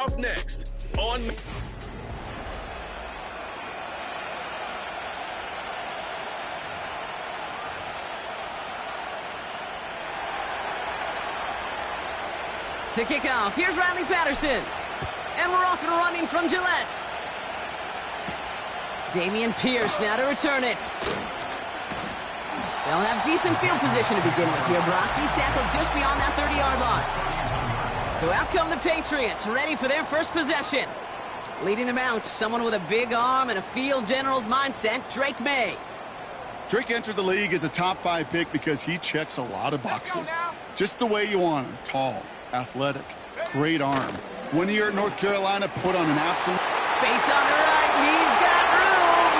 Off next on... To kick off, here's Riley Patterson. And we're off and running from Gillette. Damian Pierce now to return it. They'll have decent field position to begin with here, Brock. He's tackled just beyond that 30-yard line. So out come the Patriots, ready for their first possession. Leading them out, someone with a big arm and a field general's mindset, Drake May. Drake entered the league as a top 5 pick because he checks a lot of boxes. Just the way you want him. Tall, athletic, great arm. 1 year at North Carolina, put on an absolute... Space on the right, he's got room.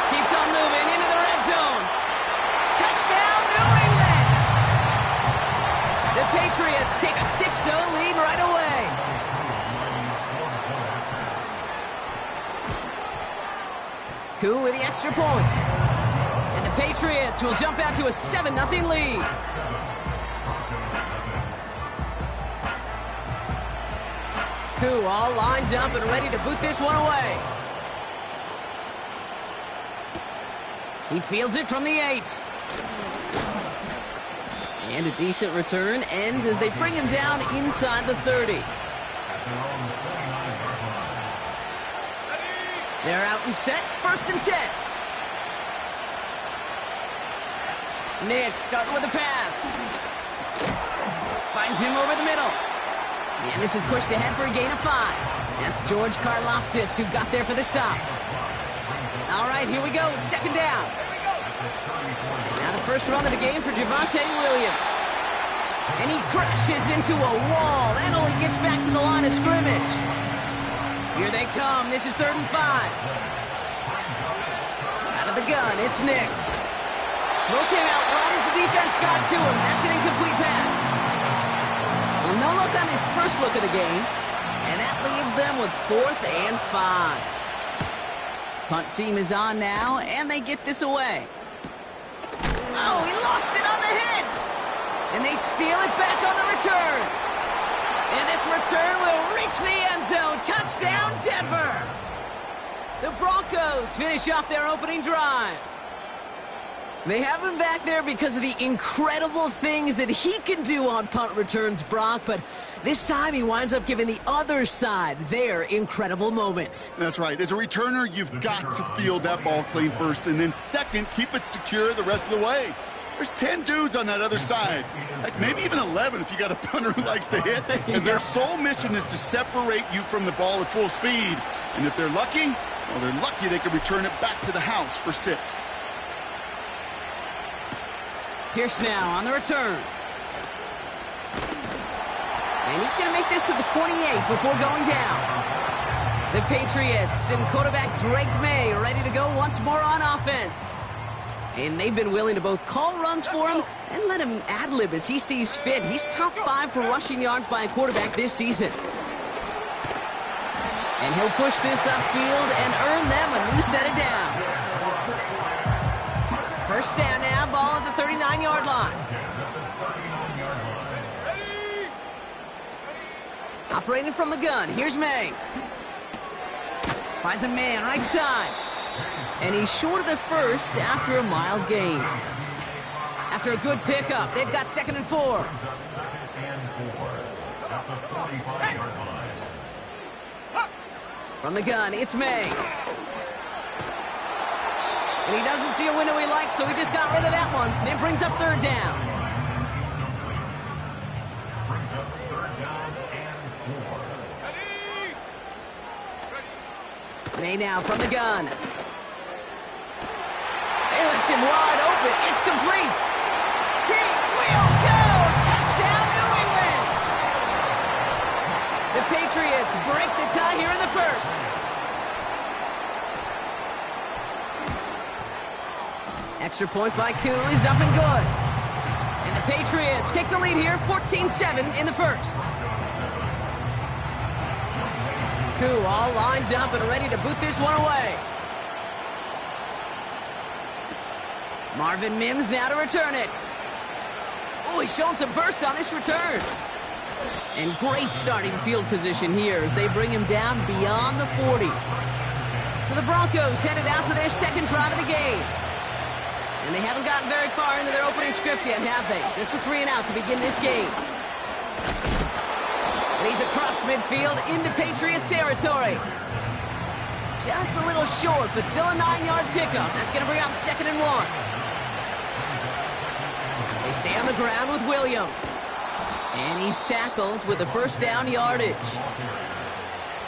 Keeps on moving into the red zone. Touchdown, New England! The Patriots take a 6-0 lead right away. Koo with the extra point. And the Patriots will jump out to a 7-0 lead. Koo all lined up and ready to boot this one away. He fields it from the 8. And a decent return ends as they bring him down inside the 30. They're out and set, 1st and 10. Nick starting with the pass. Finds him over the middle. And this is pushed ahead for a gain of 5. That's George Karlaftis who got there for the stop. All right, here we go, 2nd down. Now the first run of the game for Javonte Williams. And he crashes into a wall. That only gets back to the line of scrimmage. Here they come. This is 3rd and 5. Out of the gun, it's Nix. Throw came out right as the defense got to him. That's an incomplete pass. Well, no look on his first look of the game. And that leaves them with 4th and 5. Punt team is on now, and they get this away. Oh, he lost it on the hit! And they steal it back on the return. And this return will reach the end zone. Touchdown, Denver! The Broncos finish off their opening drive. They have him back there because of the incredible things that he can do on punt returns, Brock, but this time he winds up giving the other side their incredible moment. That's right. As a returner, you've got to field that ball clean first, and then second, keep it secure the rest of the way. There's 10 dudes on that other side. Heck, maybe even 11 if you got a punter who likes to hit. And their sole mission is to separate you from the ball at full speed. And if they're lucky, well, they're lucky they can return it back to the house for 6. Pierce now on the return. And he's going to make this to the 28 before going down. The Patriots and quarterback Drake May ready to go once more on offense. And they've been willing to both call runs for him and let him ad-lib as he sees fit. He's top 5 for rushing yards by a quarterback this season. And he'll push this upfield and earn them a new set of downs. First down now, ball at the 39-yard line. Operating from the gun, here's May. Finds a man right side. And he's short of the first after a mild gain. After a good pickup, they've got 2nd and 4. From the gun, it's May. And he doesn't see a window he likes, so he just got rid of that one. And it brings up 3rd down. May now from the gun. They left him wide open. It's complete. He will go. Touchdown, New England. The Patriots break the tie here in the first. Extra point by Koo is up and good. And the Patriots take the lead here, 14-7 in the first. Koo all lined up and ready to boot this one away. Marvin Mims now to return it. Oh, he's showing some burst on this return. And great starting field position here as they bring him down beyond the 40. So the Broncos headed out for their second drive of the game. And they haven't gotten very far into their opening script yet, have they? Just a 3-and-out to begin this game. And he's across midfield into Patriots territory. Just a little short, but still a 9-yard pickup. That's going to bring up 2nd and 1. They stay on the ground with Williams. And he's tackled with the first down yardage.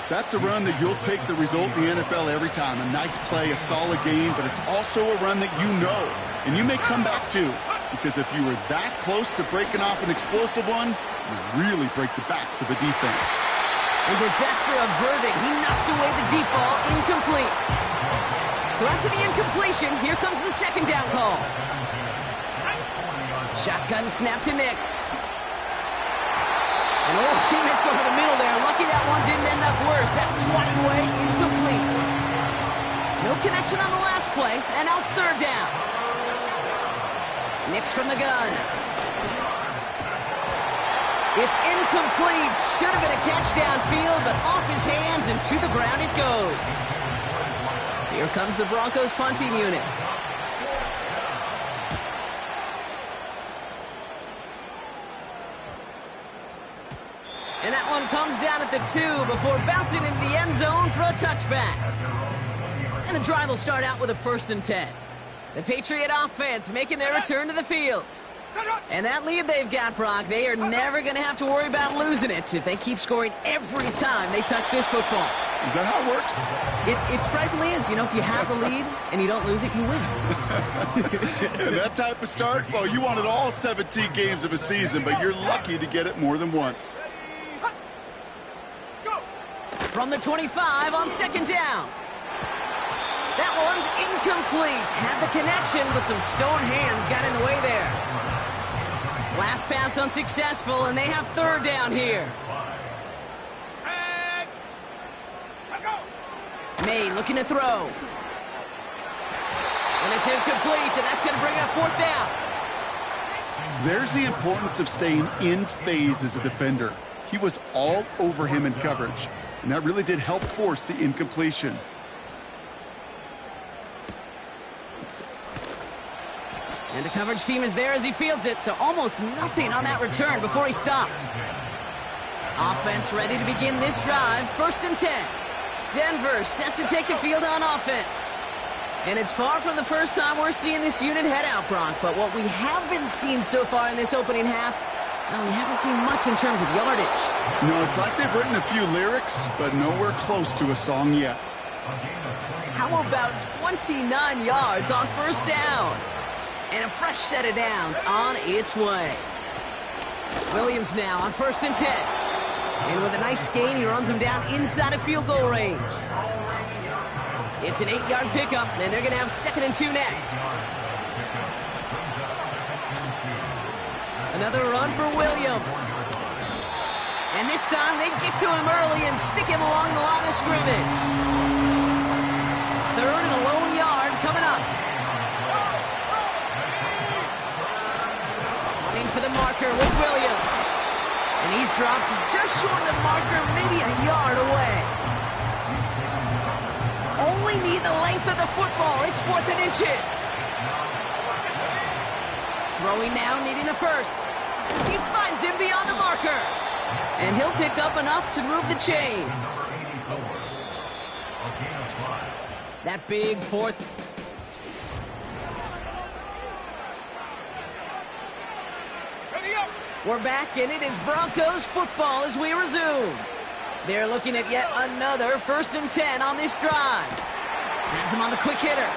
That's a run that you'll take the result in the NFL every time. A nice play, a solid game, but it's also a run that you know. And you may come back to, because if you were that close to breaking off an explosive one, you really break the backs of the defense. And disaster averted. He knocks away the deep ball, incomplete. So after the incompletion, here comes the second down call. Shotgun snap to Nix. And oh, she missed over the middle there. Lucky that one didn't end up worse. That's swatted away, incomplete. No connection on the last play, and now it's 3rd down. Nix from the gun. It's incomplete. Should have been a catch downfield, but off his hands and to the ground it goes. Here comes the Broncos punting unit. And that one comes down at the 2 before bouncing into the end zone for a touchback. And the drive will start out with a 1st and 10. The Patriot offense making their return to the field. And that lead they've got, Brock, they are never going to have to worry about losing it if they keep scoring every time they touch this football. Is that how it works? It surprisingly is. You know, if you have the lead and you don't lose it, you win. And that type of start, well, you wanted all 17 games of a season, but you're lucky to get it more than once. From the 25 on 2nd down. That one's incomplete. Had the connection, but some stone hands got in the way there. Last pass unsuccessful, and they have 3rd down here. May looking to throw. And it's incomplete, and that's going to bring up 4th down. There's the importance of staying in phase as a defender. He was all over him in coverage, and that really did help force the incompletion. And the coverage team is there as he fields it, so almost nothing on that return before he stopped. Offense ready to begin this drive, 1st and 10. Denver set to take the field on offense. And it's far from the first time we're seeing this unit head out, Brock, but what we haven't seen so far in this opening half, well, we haven't seen much in terms of yardage. No, it's like they've written a few lyrics, but nowhere close to a song yet. How about 29 yards on 1st down? And a fresh set of downs on its way. Williams now on 1st and 10. And with a nice gain, he runs him down inside of field goal range. It's an 8-yard pickup, and they're going to have 2nd and 2 next. Another run for Williams. And this time they get to him early and stick him along the line of scrimmage. 3rd and a lone yard coming up. Running for the marker with Williams. And he's dropped just short of the marker, maybe a yard away. Only need the length of the football. It's 4th and inches. Throwing now, needing the 1st. He finds him beyond the marker. And he'll pick up enough to move the chains. That big 4th. We're back, and it is Broncos football as we resume. They're looking at yet another 1st and 10 on this drive. Has him on the quick hitter.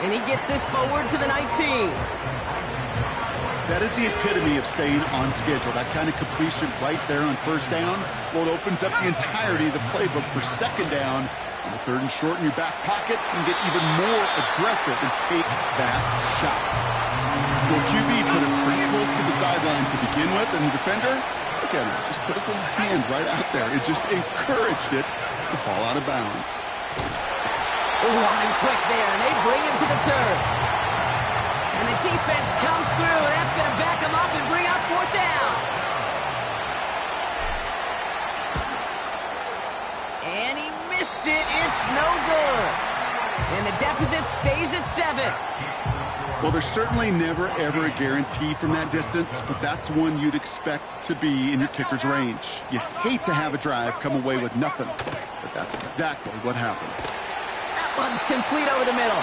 And he gets this forward to the 19. That is the epitome of staying on schedule. That kind of completion right there on 1st down. Well, it opens up the entirety of the playbook for 2nd down. And the 3rd and short in your back pocket, you can get even more aggressive and take that shot. Well, QB put it pretty close to the sideline to begin with, and the defender, look at him, just put his little hand right out there. It just encouraged it to fall out of bounds. Ooh, on him quick there, and they bring him to the turf. And the defense comes through. That's going to back him up and bring up 4th down. And he missed it. It's no good. And the deficit stays at 7. Well, there's certainly never, ever a guarantee from that distance, but that's one you'd expect to be in your kicker's range. You hate to have a drive come away with nothing, but that's exactly what happened. That one's complete over the middle.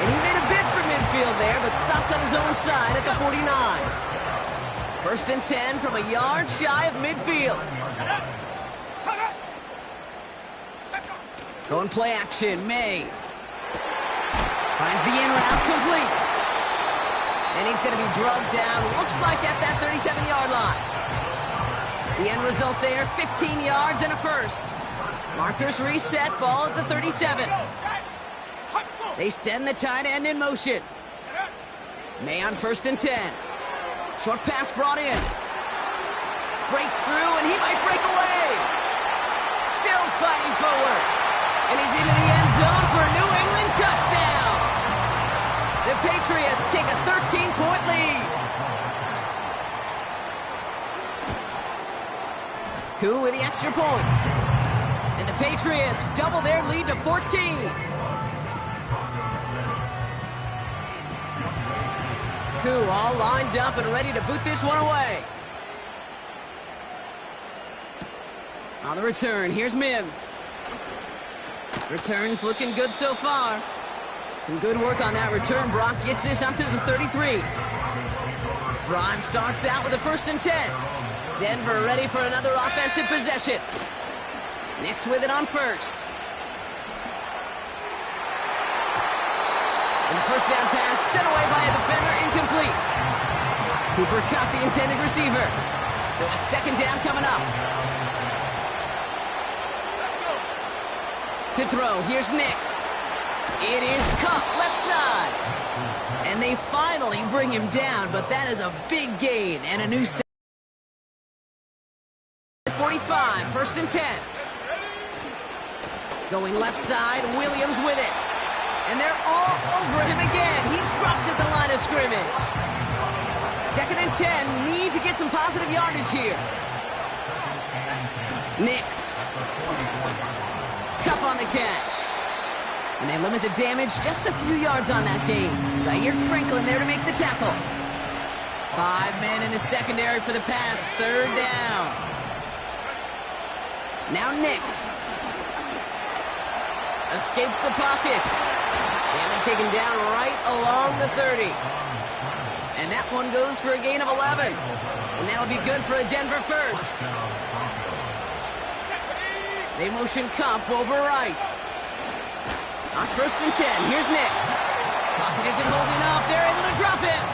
And he made a bid for midfield there, but stopped on his own side at the 49. 1st and 10 from a yard shy of midfield. Going play action, May. Finds the in route complete. And he's going to be drugged down, looks like at that 37-yard line. The end result there, 15 yards and a first. Markers reset, ball at the 37. They send the tight end in motion. May on 1st and 10. Short pass brought in. Breaks through, and he might break away. Still fighting forward. And he's into the end zone for a New England touchdown. The Patriots take a 13-point lead. Koo with the extra point. And the Patriots double their lead to 14. Koo all lined up and ready to boot this one away. On the return, here's Mims. Returns looking good so far. Some good work on that return. Brock gets this up to the 33. Drive starts out with a 1st and 10. Denver ready for another offensive possession. Nix with it on 1st. And the 1st down pass sent away by a defender, incomplete. Cooper Kupp, the intended receiver. So it's 2nd down coming up. To throw, here's Nix. It is Kupp, left side. And they finally bring him down, but that is a big gain and a new set. 45, 1st and 10. Going left side, Williams with it. And they're all over him again. He's dropped at the line of scrimmage. 2nd and 10, need to get some positive yardage here. Nix. Kupp on the catch. And they limit the damage just a few yards on that gain. Zaire Franklin there to make the tackle. 5 men in the secondary for the Pats. 3rd down. Now Nix. Escapes the pocket. And they're taken down right along the 30. And that one goes for a gain of 11. And that'll be good for a Denver first. They motion Kupp over right. On 1st and 10, here's Nix. Pocket isn't holding up. They're able to drop it.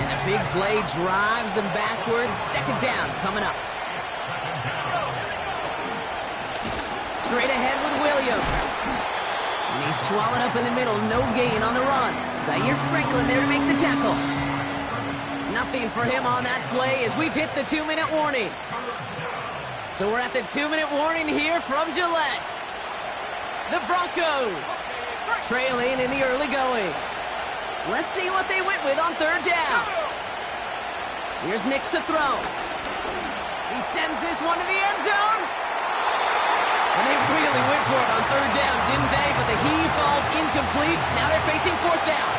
And the big play drives them backwards. 2nd down coming up. Straight ahead with Williams. And he's swallowed up in the middle. No gain on the run. Zaire Franklin there to make the tackle. Nothing for him on that play as we've hit the 2-minute warning. So we're at the 2-minute warning here from Gillette. The Broncos trailing in the early going. Let's see what they went with on 3rd down. Here's Nix to throw. He sends this one to the end zone. And they really went for it on 3rd down, didn't they? But the heave falls incomplete. Now they're facing 4th down.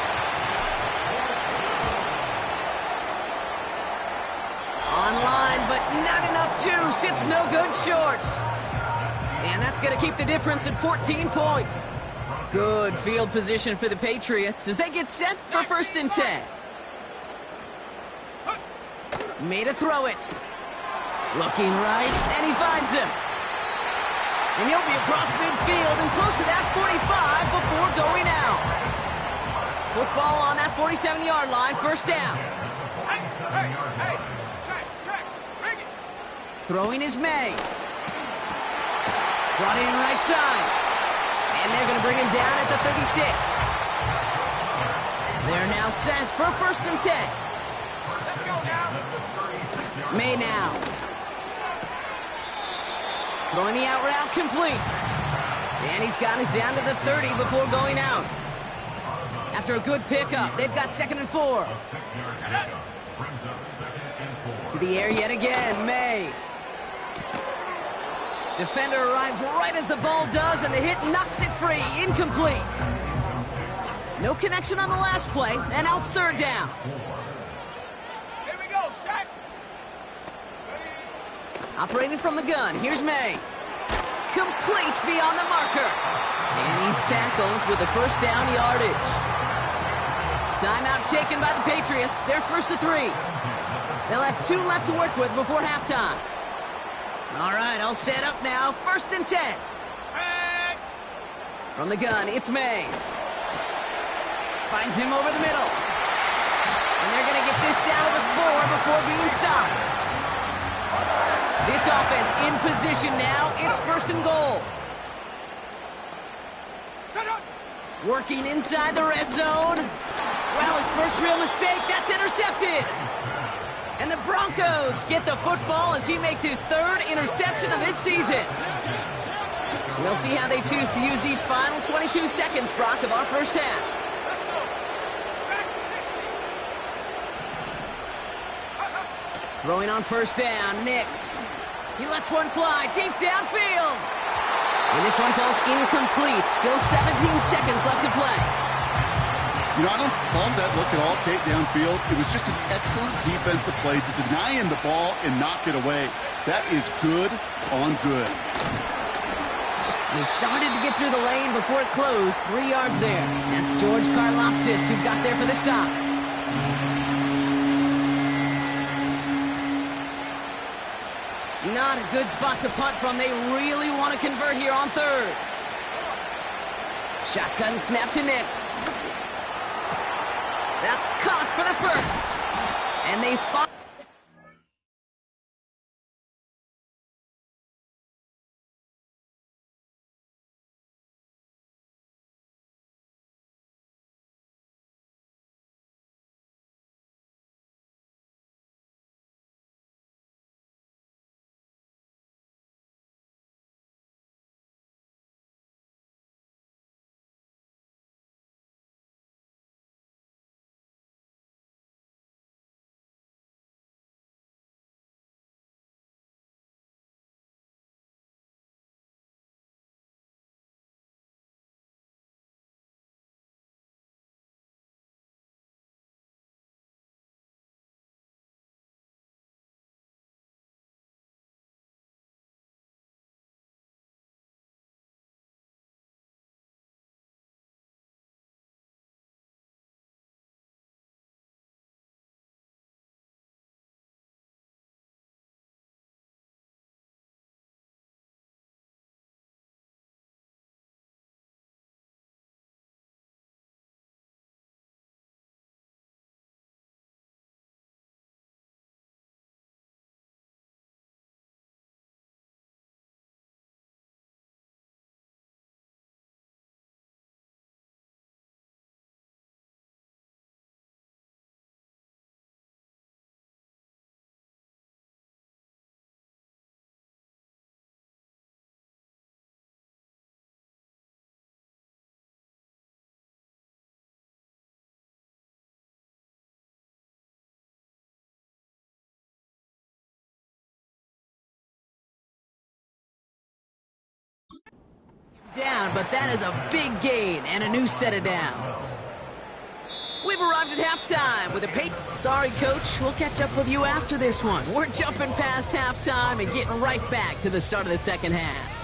Online, but not enough juice. It's no good short. And that's going to keep the difference at 14 points. Good field position for the Patriots as they get set for 1st and 10. Made a throw it. Looking right, and he finds him. And he'll be across midfield and close to that 45 before going out. Football on that 47-yard line, 1st down. Throwing is May. Brought in right side. And they're going to bring him down at the 36. They're now set for 1st and 10. Let's go now. May now. Throwing the out route complete. And he's got it down to the 30 before going out. After a good pickup, they've got 2nd and 4. To the air yet again, May. Defender arrives right as the ball does, and the hit knocks it free. Incomplete. No connection on the last play, and out third down. Here we go, set. Operating from the gun, here's May. Complete beyond the marker. And he's tackled with the first down yardage. Timeout taken by the Patriots. They're first to 3. They'll have 2 left to work with before halftime. All right, all set up now. 1st and 10. From the gun, it's May. Finds him over the middle. And they're going to get this down to the 4 before being stopped. This offense in position now. It's 1st and goal. Working inside the red zone. Well, his first real mistake. That's intercepted. And the Broncos get the football as he makes his 3rd interception of this season. We'll see how they choose to use these final 22 seconds, Brock, of our first half. Throwing on 1st down, Nix. He lets one fly deep downfield. And this one falls incomplete. Still 17 seconds left to play. You know, I don't fault that look at all, Kate, downfield. It was just an excellent defensive play to deny him the ball and knock it away. That is good on good. They started to get through the lane before it closed. 3 yards there. That's George Karlaftis who got there for the stop. Not a good spot to punt from. They really want to convert here on 3rd. Shotgun snap to Nix. That's caught for the 1st. And they fire. Down, but that is a big gain and a new set of downs. We've arrived at halftime with a Sorry, Coach, we'll catch up with you after this one. We're jumping past halftime and getting right back to the start of the 2nd half.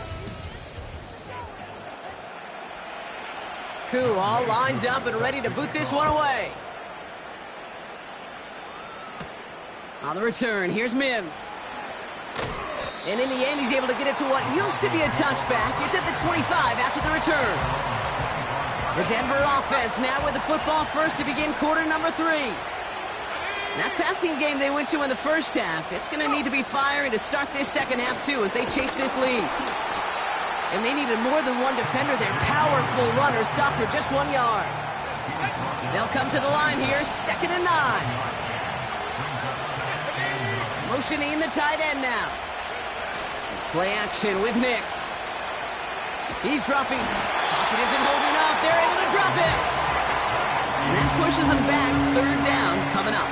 Koo all lined up and ready to boot this one away. On the return, here's Mims. And in the end, he's able to get it to what used to be a touchback. It's at the 25 after the return. The Denver offense now with the football first to begin quarter number 3. That passing game they went to in the first half, it's going to need to be firing to start this 2nd half, too, as they chase this lead. And they needed more than one defender. Their powerful runner stopped for just 1 yard. They'll come to the line here, 2nd and 9. Motioning the tight end now. Play action with Nix. He's dropping. Pocket isn't holding up. They're able to drop it. And that pushes them back. 3rd down coming up.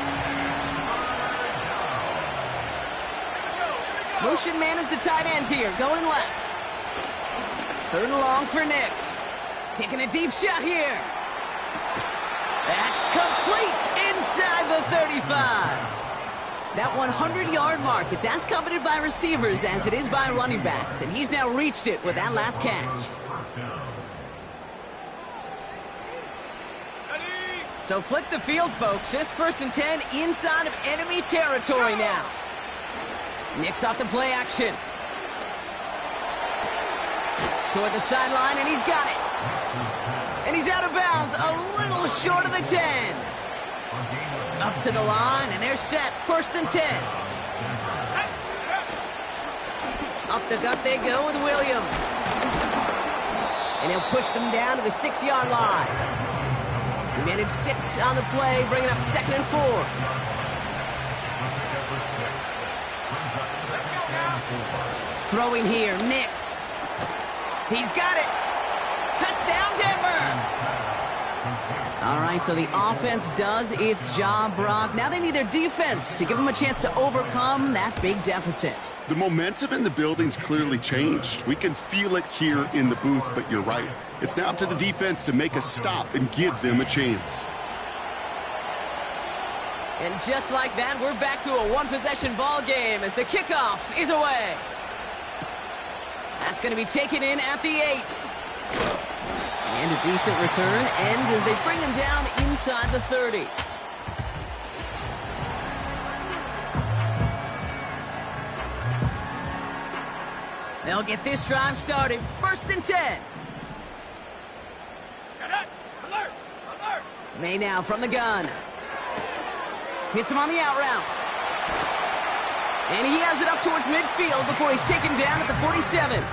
Motion man is the tight end here, going left. 3rd and long for Nix. Taking a deep shot here. That's complete inside the 35. That 100-yard mark, it's as coveted by receivers as it is by running backs, and he's now reached it with that last catch. So flip the field, folks. It's 1st and 10 inside of enemy territory now. Nix off the play action. Toward the sideline, and he's got it. And he's out of bounds, a little short of the 10. Up to the line, and they're set. 1st and 10. Up the gut they go with Williams. And he'll push them down to the 6-yard line. He managed 6 on the play, bringing up 2nd and 4. Throwing here, Nix. He's got it. Touchdown, Denver. All right, so the offense does its job, Brock. Now they need their defense to give them a chance to overcome that big deficit. The momentum in the building's clearly changed. We can feel it here in the booth, but you're right. It's now up to the defense to make a stop and give them a chance. And just like that, we're back to a one-possession ball game as the kickoff is away. That's going to be taken in at the 8. And a decent return ends as they bring him down inside the 30. They'll get this drive started. 1st and 10. Alert! Alert! May now from the gun. Hits him on the out route. And he has it up towards midfield before he's taken down at the 47.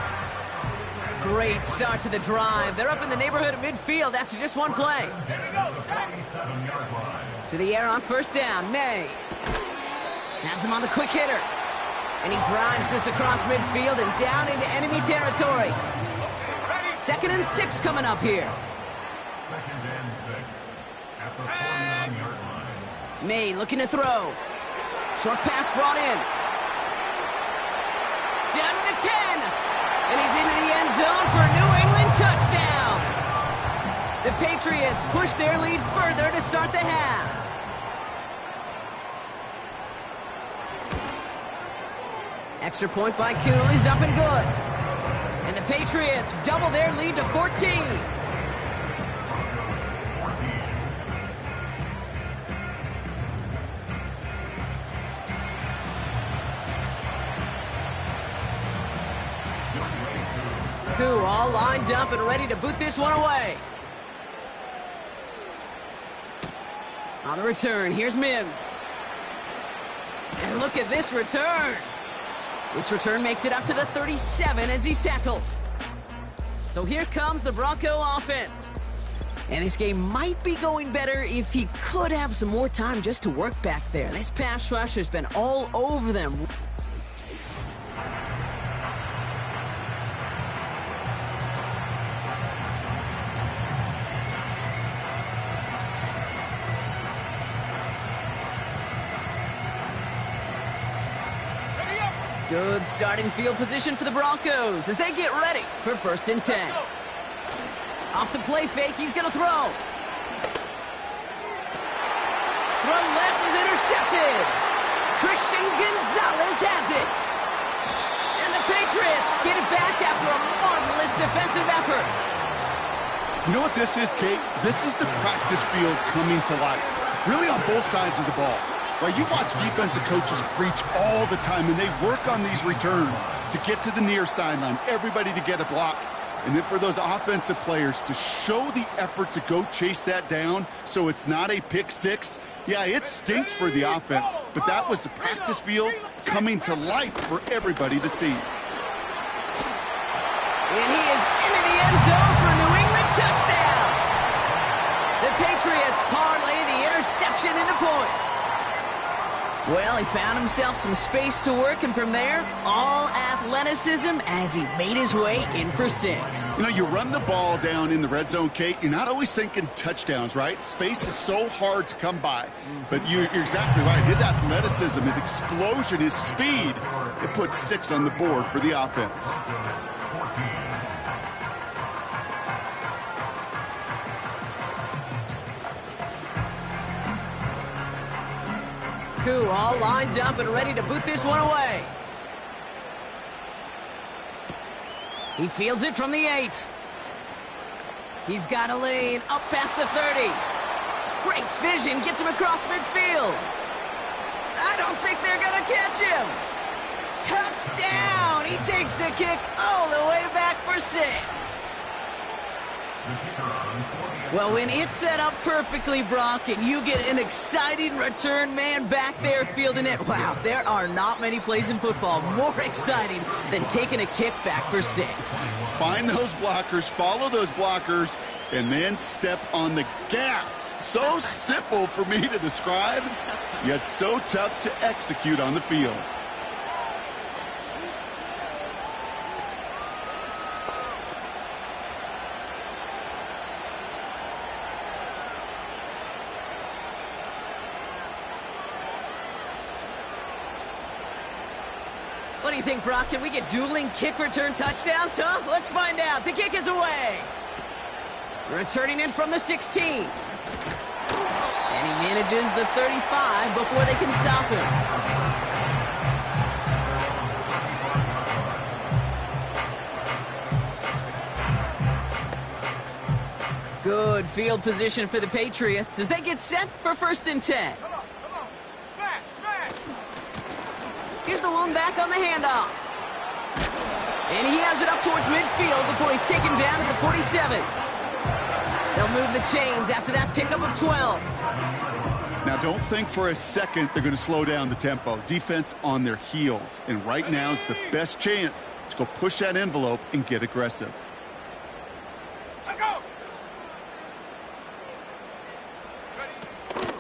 Great start to the drive. They're up in the neighborhood of midfield after just one play. To the air on 1st down. May has him on the quick hitter. And he drives this across midfield and down into enemy territory. 2nd and 6 coming up here. 2nd and 6 at the 49-yard line. May looking to throw. Short pass brought in. Down to the 10. And he's into the end zone for a New England touchdown. The Patriots push their lead further to start the half. Extra point by Koo is up and good. And the Patriots double their lead to 14. Koo all lined up and ready to boot this one away. On the return, here's Mims. And look at this return. This return makes it up to the 37 as he's tackled. So here comes the Bronco offense. And this game might be going better if he could have some more time just to work back there. This pass rush has been all over them. Good starting field position for the Broncos as they get ready for 1st and 10. Off the play fake, he's going to throw. Throw left is intercepted. Christian Gonzalez has it. And the Patriots get it back after a marvelous defensive effort. You know what this is, Kate? This is the practice field coming to life. Really on both sides of the ball. Right, you watch defensive coaches preach all the time, and they work on these returns to get to the near sideline, everybody to get a block. And then for those offensive players to show the effort to go chase that down so it's not a pick six, yeah, it stinks for the offense. But that was the practice field coming to life for everybody to see. And he is into the end zone for a New England touchdown. The Patriots parlay the interception into points. Well, he found himself some space to work, and from there, all athleticism as he made his way in for 6. You know, you run the ball down in the red zone, Kate, you're not always thinking touchdowns, right? Space is so hard to come by. But you're exactly right. His athleticism, his explosion, his speed It puts 6 on the board for the offense. Koo all lined up and ready to boot this one away. He fields it from the 8. He's got a lane up past the 30. Great vision, gets him across midfield. I don't think they're going to catch him. Touchdown! He takes the kick all the way back for 6. Well, when it's set up perfectly, Brock, and you get an exciting return man back there fielding it, wow, there are not many plays in football more exciting than taking a kick back for 6. Find those blockers, follow those blockers, and then step on the gas. So simple for me to describe, yet so tough to execute on the field. What do you think, Brock? Can we get dueling kick return touchdowns, huh? Let's find out. The kick is away. Returning in from the 16. And he manages the 35 before they can stop him. Good field position for the Patriots as they get set for 1st and 10. Come on. Smash, smash. Here's the lone back on the handoff. And he has it up towards midfield before he's taken down at the 47. They'll move the chains after that pickup of 12. Now, don't think for a second they're going to slow down the tempo. Defense on their heels. And right now is the best chance to go push that envelope and get aggressive. Let go.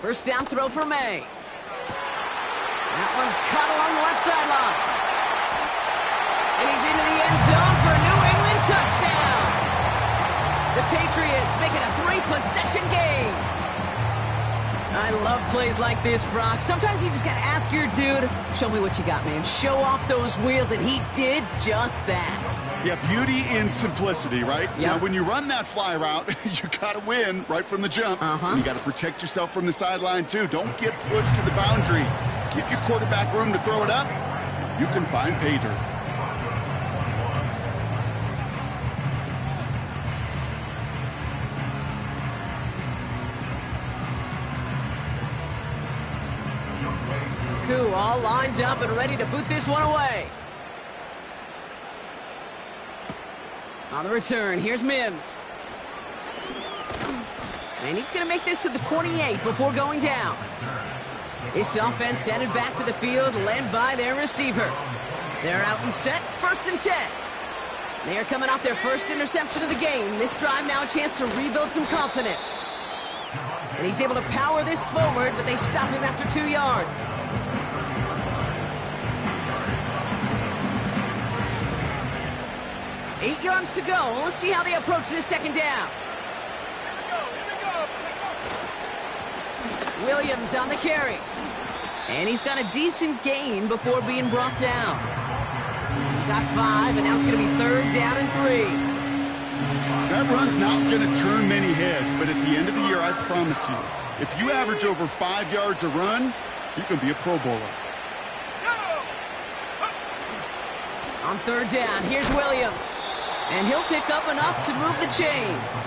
First down throw for May. That one's cut along the left sideline. And he's into the end zone for a New England touchdown. The Patriots make it a 3-possession game. I love plays like this, Brock. Sometimes you just got to ask your dude, show me what you got, man. Show off those wheels, and he did just that. Yeah, beauty in simplicity, right? Yep. Now, when you run that fly route, you got to win right from the jump. You got to protect yourself from the sideline, too. Don't get pushed to the boundary. Give your quarterback room to throw it up. You can find pay dirt. Koo all lined up and ready to boot this one away. On the return, here's Mims. And he's going to make this to the 28 before going down. This offense headed back to the field, led by their receiver. They're out and set, 1st and 10. They are coming off their first interception of the game. This drive now a chance to rebuild some confidence. And he's able to power this forward, but they stop him after 2 yards. Eight yards to go. Let's see how they approach this 2nd down. Williams on the carry. And he's got a decent gain before being brought down. He got 5, and now it's going to be 3rd down and 3. That run's not going to turn many heads, but at the end of the year, I promise you, if you average over 5 yards a run, you can be a Pro Bowler. On 3rd down, here's Williams. And he'll pick up enough to move the chains.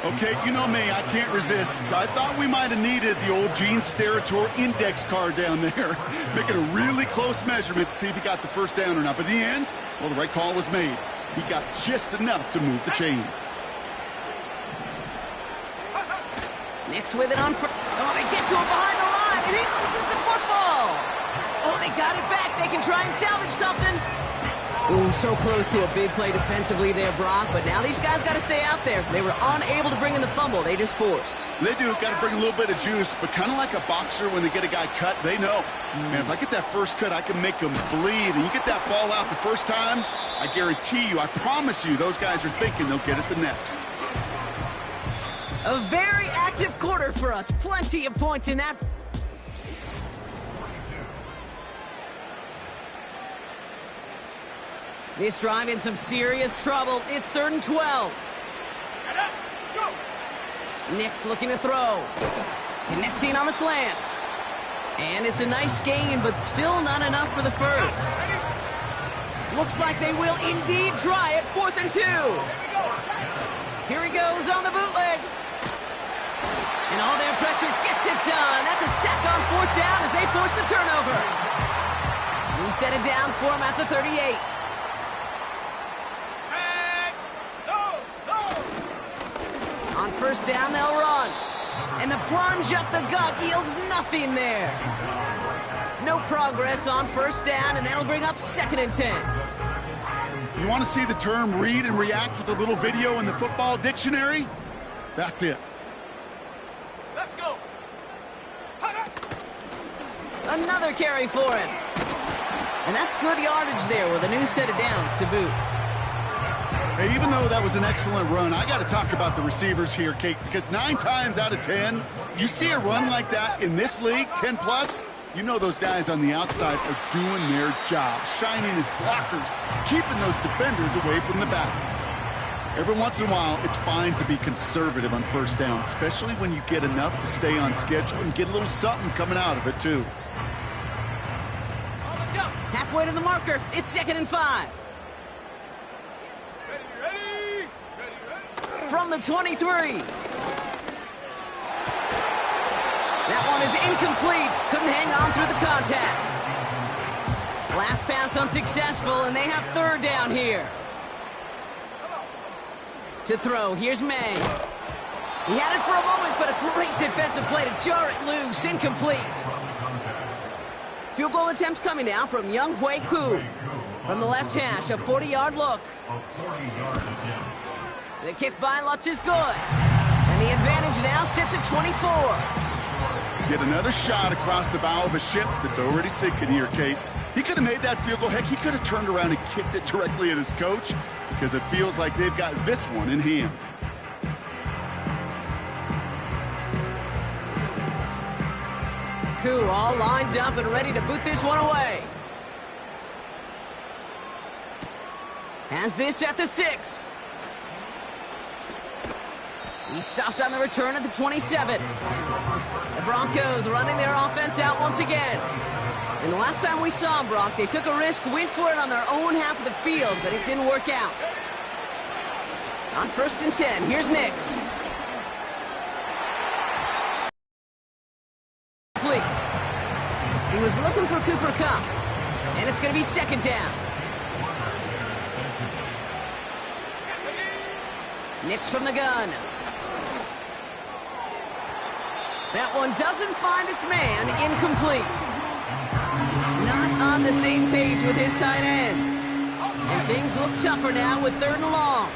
Okay, you know me, I can't resist. So I thought we might have needed the old Gene Steratore index card down there. Making a really close measurement to see if he got the 1st down or not. But in the end, well, the right call was made. He got just enough to move the chains. Nix with it on first. Oh, they get to him behind the line, and he loses the football. Oh, they got it back. They can try and salvage something. Ooh, so close to a big play defensively there, Brock. But now these guys got to stay out there. They were unable to bring in the fumble. They just forced. They do. Got to bring a little bit of juice, but kind of like a boxer when they get a guy cut, they know. Man, if I get that first cut, I can make them bleed. And you get that ball out the first time, I guarantee you, I promise you, those guys are thinking they'll get it the next. A very active quarter for us. Plenty of points in that. This drive in some serious trouble. It's 3rd and 12. Get up. Go. Nick's looking to throw. Connecting on the slant. And it's a nice gain, but still not enough for the first. Looks like they will indeed try it. 4th and 2. Here he goes on the bootleg. And all their pressure gets it done. That's a sack on 4th down as they force the turnover. New set of downs for him at the 38. On 1st down, they'll run. And the plunge up the gut yields nothing there. No progress on 1st down, and that'll bring up 2nd and 10. You want to see the term read and react with a little video in the football dictionary? That's it. Let's go. Another carry for him. And that's good yardage there with a new set of downs to boot. Hey, even though that was an excellent run, I got to talk about the receivers here, Kate, because 9 times out of 10, you see a run like that in this league, 10 plus, you know those guys on the outside are doing their job, shining as blockers, keeping those defenders away from the back. Every once in a while, it's fine to be conservative on 1st down, especially when you get enough to stay on schedule and get a little something coming out of it, too. Halfway to the marker, it's 2nd and 5. From the 23. That one is incomplete. Couldn't hang on through the contact. Last pass unsuccessful, and they have 3rd down here. To throw, here's May. He had it for a moment, but a great defensive play to jar it loose. Incomplete. Field goal attempts coming now from Young Hui Koo. From the left hash, a 40-yard look. The kick by Lutz is good. And the advantage now sits at 24. Get another shot across the bow of a ship that's already sinking here, Kate. He could have made that field goal. Heck, he could have turned around and kicked it directly at his coach because it feels like they've got this one in hand. Koo all lined up and ready to boot this one away. Has this at the 6. He stopped on the return at the 27. The Broncos running their offense out once again. And the last time we saw them, Brock, they took a risk, went for it on their own half of the field, but it didn't work out. On 1st and 10, here's Nix. Complete. He was looking for Cooper Kupp, and it's going to be 2nd down. Nix from the gun. That one doesn't find its man. Incomplete. Not on the same page with his tight end. And things look tougher now with 3rd and long.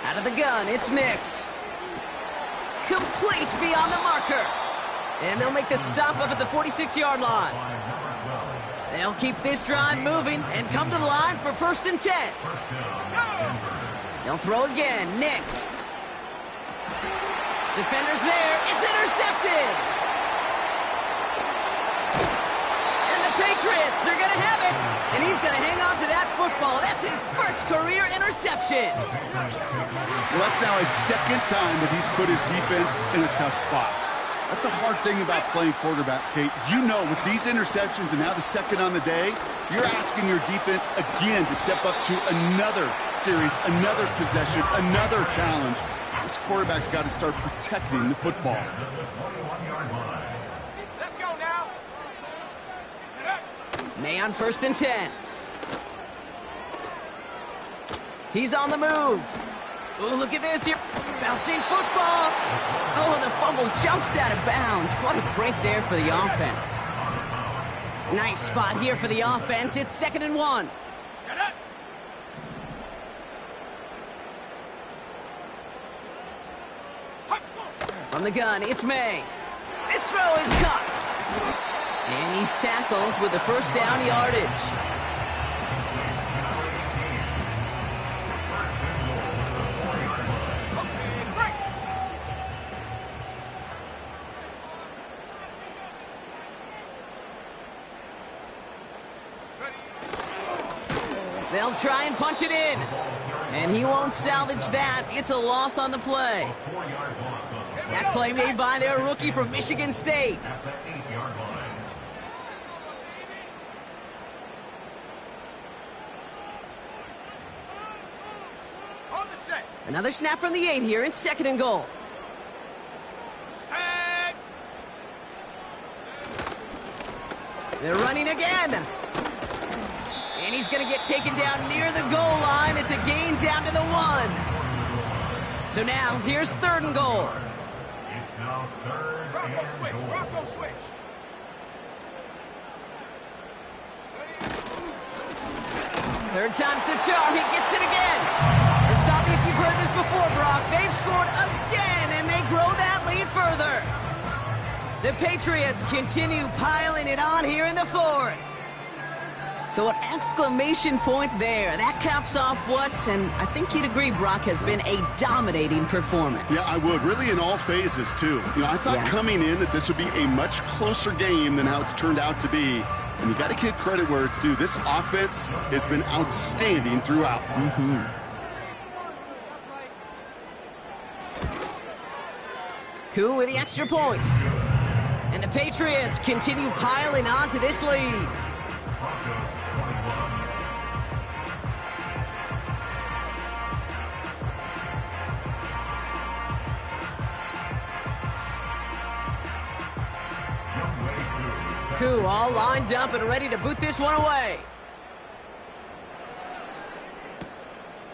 Out of the gun, it's Nix. Complete beyond the marker. And they'll make the stop up at the 46-yard line. They'll keep this drive moving and come to the line for 1st and 10. They'll throw again. Nix. Defender's there. It's intercepted. And the Patriots are going to have it. And he's going to hang on to that football. That's his first career interception. Well, that's now his 2nd time that he's put his defense in a tough spot. That's a hard thing about playing quarterback, Kate. You know, with these interceptions and now the 2nd on the day, you're asking your defense again to step up to another series, another possession, another challenge. This quarterback's got to start protecting the football. Let's go now. May on 1st and 10. He's on the move. Oh, look at this here. Bouncing football. Oh, the fumble jumps out of bounds. What a break there for the offense. Nice spot here for the offense. It's 2nd and 1. Get up. From the gun, it's May. This throw is caught. And he's tackled with the 1st down yardage. They'll try and punch it in. And he won't salvage that. It's a loss on the play. 4-yard loss on the That play made by their rookie from Michigan State. at the 8-yard line. On the set. Another snap from the 8 here. It's 2nd and goal. Set. They're running again. And he's going to get taken down near the goal line. It's a gain down to the 1. So now, here's 3rd and goal. It's now 3rd Rocco and switch. goal. Rocco switch. Third time's the charm. He gets it again. And stop me if you've heard this before, Brock. They've scored again, and they grow that lead further. The Patriots continue piling it on here in the 4th. So an exclamation point there. That caps off what, and I think you'd agree, Brock, has been a dominating performance. Yeah, I would. Really in all phases, too. I thought coming in that this would be a much closer game than how it's turned out to be. And you got to give credit where it's due. This offense has been outstanding throughout. Cool with the extra point. And the Patriots continue piling on to this lead. Broncos 21. Koo all lined up and ready to boot this one away.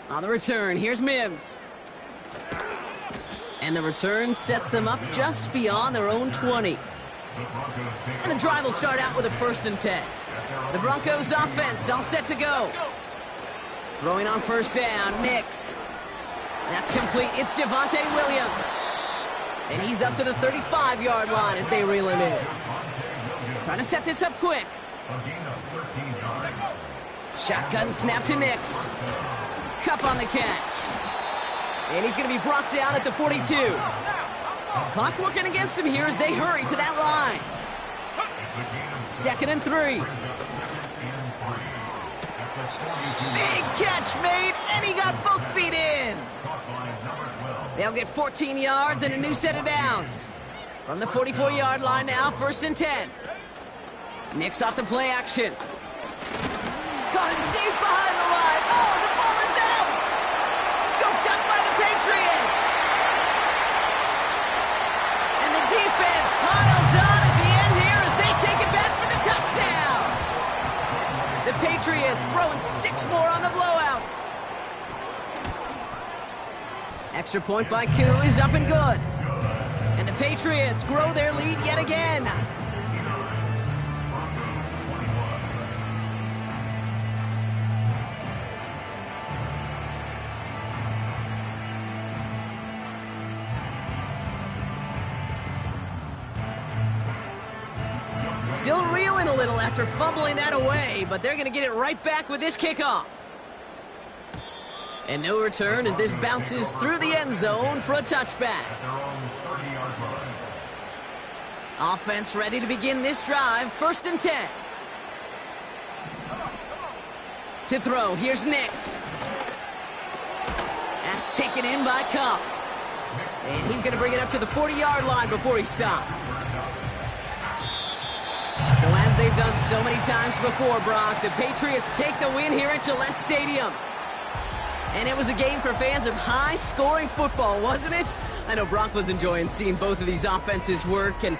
On the return, here's Mims. And the return sets them up just beyond their own 20. And the drive will start out with a 1st and 10. The Broncos offense all set to go. Throwing on 1st down, Nix. That's complete. It's Javonte Williams. And he's up to the 35-yard line as they reel him in. Trying to set this up quick. Shotgun snap to Nix. Cup on the catch. And he's going to be brought down at the 42. Clock working against him here as they hurry to that line. 2nd and 3. Big catch made, and he got both feet in. They'll get 14 yards and a new set of downs. From the 44-yard line now, 1st and 10. Nix off the play action. Got him deep behind the line. Oh, the ball is out. Scooped up by the Patriots. And the defense piles on at the end here as they take it back for the touchdown. The Patriots throwing 6 more on the blowout. Extra point by Koo is up and good. And the Patriots grow their lead yet again. Still reeling a little after fumbling that away, but they're going to get it right back with this kickoff. And no return as this bounces through the end zone for a touchback. Offense ready to begin this drive. 1st and 10. To throw, here's Nix. That's taken in by Cup. And he's going to bring it up to the 40-yard line before he stopped. So as they've done so many times before, Brock, the Patriots take the win here at Gillette Stadium. And it was a game for fans of high-scoring football, wasn't it? I know Brock was enjoying seeing both of these offenses work, and